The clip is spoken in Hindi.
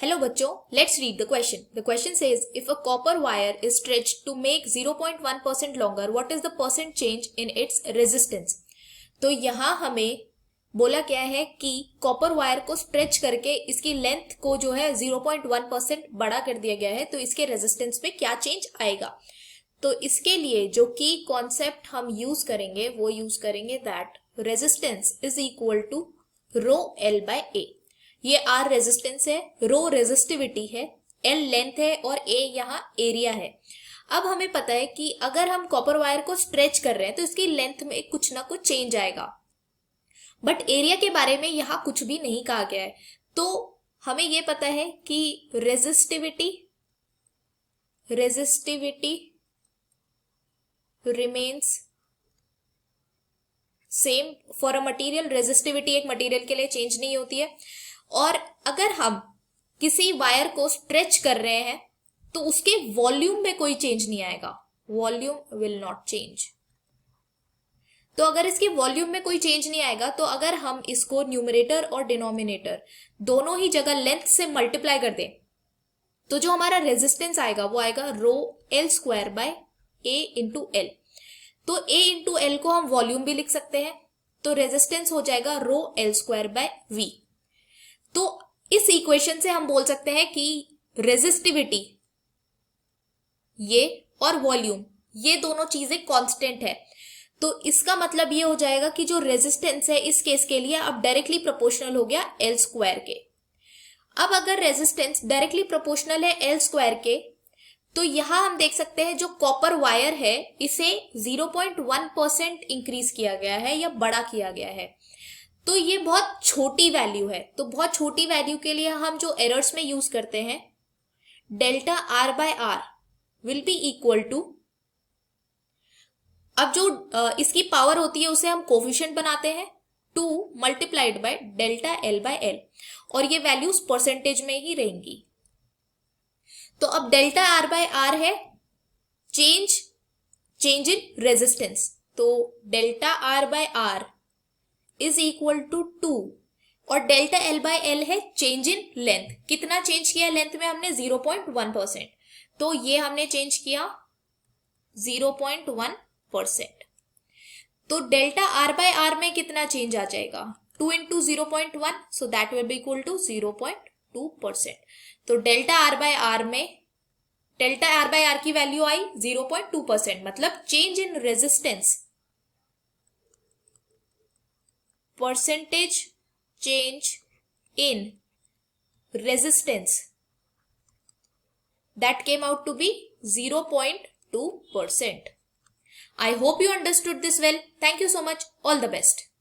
Hello बच्चों, let's read the question. The question says, if a copper wire is stretched to make 0.1% longer, what is the percent change in its resistance? तो यहाँ हमें बोला क्या है कि कॉपर वायर को स्ट्रेच करके इसकी लेंथ को जो है 0.1% बड़ा कर दिया गया है, तो इसके रेजिस्टेंस में क्या चेंज आएगा। तो इसके लिए जो की कॉन्सेप्ट हम यूज करेंगे वो यूज करेंगे that resistance is equal to rho L by A. ये आर रेजिस्टेंस है, रो रेजिस्टिविटी है, एल लेंथ है और ए यहाँ एरिया है। अब हमें पता है कि अगर हम कॉपर वायर को स्ट्रेच कर रहे हैं तो इसकी लेंथ में कुछ ना कुछ चेंज आएगा, बट एरिया के बारे में यहाँ कुछ भी नहीं कहा गया है। तो हमें ये पता है कि resistivity remains same for a material. Resistivity एक मटेरियल के लिए चेंज नहीं होती है। और अगर हम किसी वायर को स्ट्रेच कर रहे हैं तो उसके वॉल्यूम में कोई चेंज नहीं आएगा, वॉल्यूम विल नॉट चेंज। तो अगर इसके वॉल्यूम में कोई चेंज नहीं आएगा तो अगर हम इसको न्यूमरेटर और डिनोमिनेटर दोनों ही जगह लेंथ से मल्टीप्लाई कर दें तो जो हमारा रेजिस्टेंस आएगा वो आएगा रो एल स्क्वायर बाय ए इंटू एल। तो ए इंटू एल को हम वॉल्यूम भी लिख सकते हैं, तो रेजिस्टेंस हो जाएगा rho L square by V. तो इस इक्वेशन से हम बोल सकते हैं कि रेजिस्टिविटी ये और वॉल्यूम ये दोनों चीजें कांस्टेंट है। तो इसका मतलब ये हो जाएगा कि जो रेजिस्टेंस है इस केस के लिए अब डायरेक्टली प्रोपोर्शनल हो गया एल स्क्वायर के। अब अगर रेजिस्टेंस डायरेक्टली प्रोपोर्शनल है एल स्क्वायर के तो यहां हम देख सकते हैं जो कॉपर वायर है इसे 0.1% इंक्रीज किया गया है या बड़ा किया गया है। तो ये बहुत छोटी वैल्यू है। तो बहुत छोटी वैल्यू के लिए हम जो एरर्स में यूज करते हैं delta R by R will be equal to, अब जो इसकी पावर होती है उसे हम कोफिशिएंट बनाते हैं 2 multiplied by delta L by L, और ये वैल्यूज परसेंटेज में ही रहेंगी। तो अब डेल्टा आर बाय आर है चेंज इन रेजिस्टेंस, तो delta R by R is equal to 2 और डेल्टा एल बाय एल है चेंज इन लेंथ। कितना चेंज किया लेंथ में हमने 0.1%, तो ये हमने चेंज किया 0.1%। तो डेल्टा आर बाय आर में कितना चेंज आ जाएगा 2 into 0.1, so that will be equal to 0.2%। तो डेल्टा आर बाय आर में डेल्टा आर बाय आर की वैल्यू आई 0.2%, मतलब change in resistance, percentage change in resistance, that came out to be 0.2%. I hope you understood this well. Thank you so much. All the best.